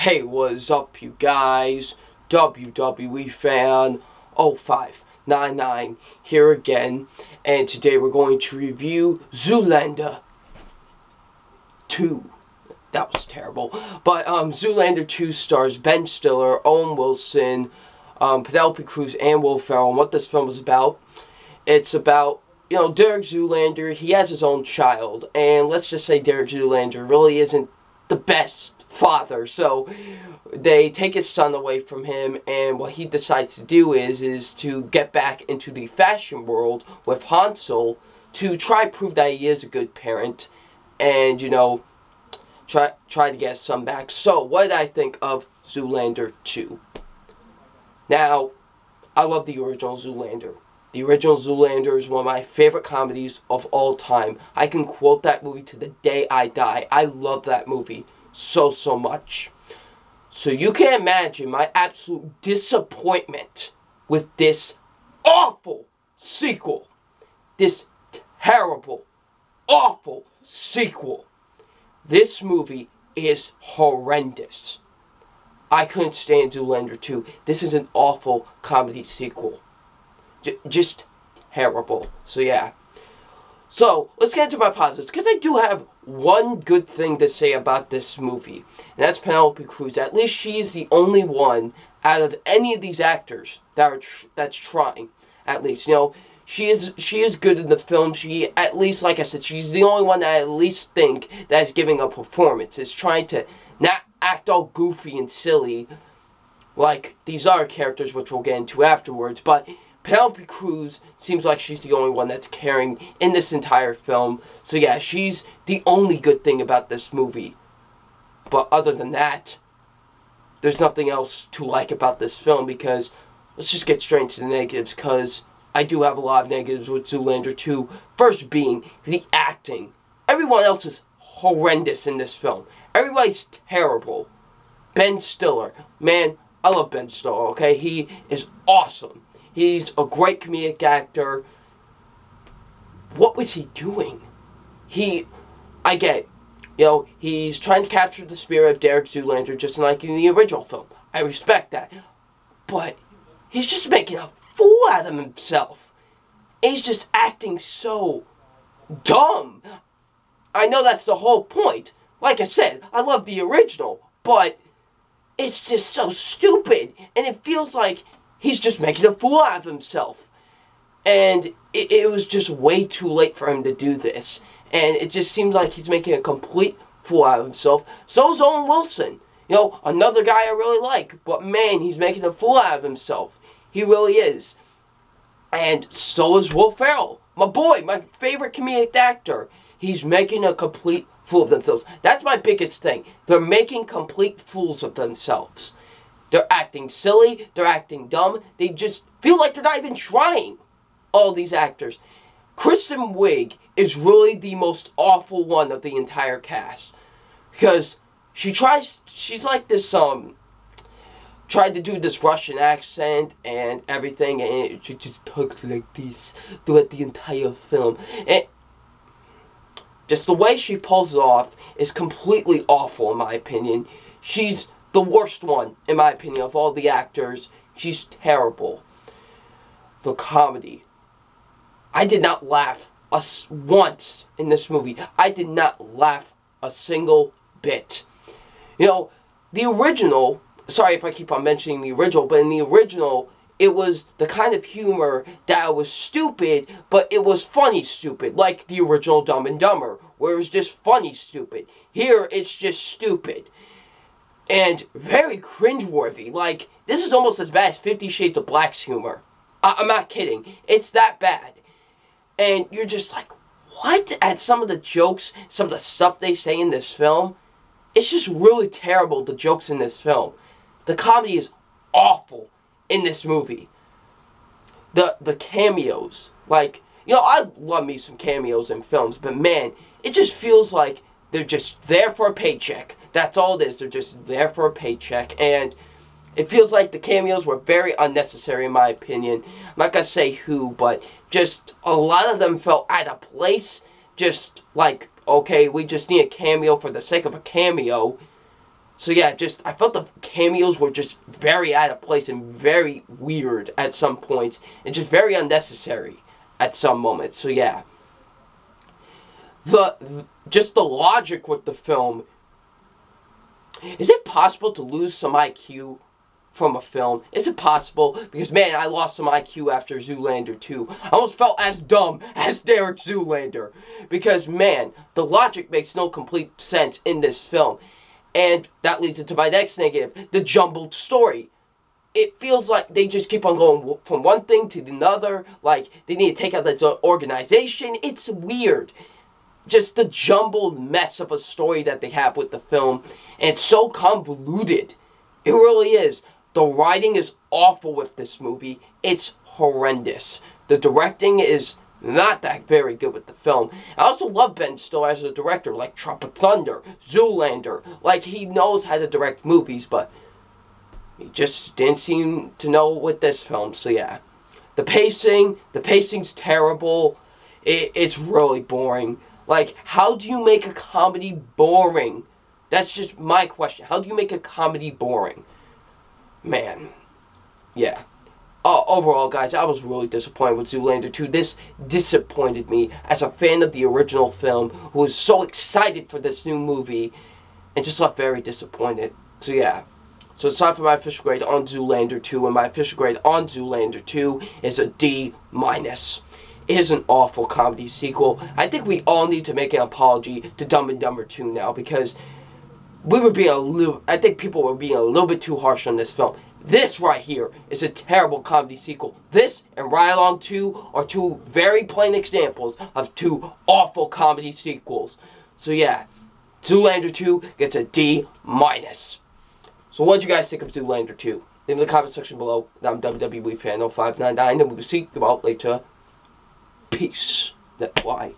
Hey, what's up, you guys? WWE fan 0599 here again, and today we're going to review Zoolander 2. That was terrible. But Zoolander 2 stars Ben Stiller, Owen Wilson, Penelope Cruz, and Will Ferrell. And what this film is about, it's about, Derek Zoolander. He has his own child, and let's just say Derek Zoolander really isn't the best father, so they take his son away from him, and what he decides to do is to get back into the fashion world with Hansel to try to prove that he is a good parent, and try to get his son back. So what did I think of Zoolander 2? Now, I love the original Zoolander. The original Zoolander is one of my favorite comedies of all time. I can quote that movie to the day I die. I love that movie so much. So you can imagine my absolute disappointment with this awful sequel. This terrible, awful sequel. This movie is horrendous. I couldn't stand Zoolander 2. This is an awful comedy sequel. Just terrible. So yeah. So, let's get into my positives, because I do have one good thing to say about this movie, and that's Penelope Cruz. At least she is the only one out of any of these actors that's trying. At least, she is good in the film. She, at least, like I said, she's the only one that I at least think that is giving a performance, is trying to not act all goofy and silly like these other characters, which we'll get into afterwards, but Penelope Cruz seems like she's the only one that's caring in this entire film. So yeah, she's the only good thing about this movie. But other than that, there's nothing else to like about this film, because let's just get straight into the negatives, because I do have a lot of negatives with Zoolander 2. First being the acting. Everyone else is horrendous in this film. Everybody's terrible. Ben Stiller. Man, I love Ben Stiller, okay? He is awesome. He's a great comedic actor. What was he doing? I get it. He's trying to capture the spirit of Derek Zoolander, just like in the original film. I respect that. But he's just making a fool out of himself. He's just acting so dumb. I know that's the whole point. Like I said, I love the original, but it's just so stupid. And it feels like he's just making a fool out of himself. And it was just way too late for him to do this. And it just seems like he's making a complete fool out of himself. So is Owen Wilson. Another guy I really like. But man, he's making a fool out of himself. He really is. And so is Will Ferrell. My boy, my favorite comedic actor. He's making a complete fool of themselves. That's my biggest thing. They're making complete fools of themselves. They're acting silly, they're acting dumb, they just feel like they're not even trying, all these actors. Kristen Wiig is really the most awful one of the entire cast. Because she's like this, tried to do this Russian accent and everything, and she just talks like this throughout the entire film. And just the way she pulls it off is completely awful, in my opinion. She's the worst one, in my opinion, of all the actors. She's terrible. The comedy. I did not laugh once in this movie. I did not laugh a single bit. The original, sorry if I keep on mentioning the original, but in the original, it was the kind of humor that was stupid, but it was funny stupid, like the original Dumb and Dumber, where it was just funny stupid. Here, it's just stupid. And very cringeworthy. Like, this is almost as bad as 50 Shades of Black's humor. I'm not kidding. It's that bad. And you're just like, what? At some of the jokes, some of the stuff they say in this film, it's just really terrible, the jokes in this film. The comedy is awful in this movie. The cameos. Like, I love me some cameos in films, but man, it just feels like they're just there for a paycheck. That's all it is. They're just there for a paycheck. And it feels like the cameos were very unnecessary, in my opinion. I'm not going to say who, but just a lot of them felt out of place. Just like, okay, we just need a cameo for the sake of a cameo. So yeah, I felt the cameos were just very out of place and very weird at some points, and just very unnecessary at some moments. So yeah, just the logic with the film. Is it possible to lose some IQ from a film? Is it possible? Because man, I lost some IQ after Zoolander 2. I almost felt as dumb as Derek Zoolander. Because man, the logic makes no complete sense in this film. And that leads into my next negative, the jumbled story. It feels like they just keep on going from one thing to another. Like, they need to take out this organization. It's weird. Just the jumbled mess of a story that they have with the film. And it's so convoluted. It really is. The writing is awful with this movie. It's horrendous. The directing is not that very good with the film. I also love Ben Stiller as a director, like Tropic Thunder, Zoolander. Like, he knows how to direct movies, but he just didn't seem to know with this film. So yeah, the pacing's terrible. It's really boring. Like, how do you make a comedy boring? That's just my question. How do you make a comedy boring? Man, yeah. Overall, guys, I was really disappointed with Zoolander 2. This disappointed me as a fan of the original film, who was so excited for this new movie, and just left very disappointed. So yeah. So it's time for my official grade on Zoolander 2, and my official grade on Zoolander 2 is a D-. It is an awful comedy sequel. I think we all need to make an apology to Dumb and Dumber 2 now, because we were being I think people were being a little bit too harsh on this film. This right here is a terrible comedy sequel. This and Ride Along 2 are two very plain examples of two awful comedy sequels. So yeah, Zoolander 2 gets a D-. So what do you guys think of Zoolander 2? Leave in the comment section below. I'm WWE Fan 0599, and we will see you all later. Peace. That's why.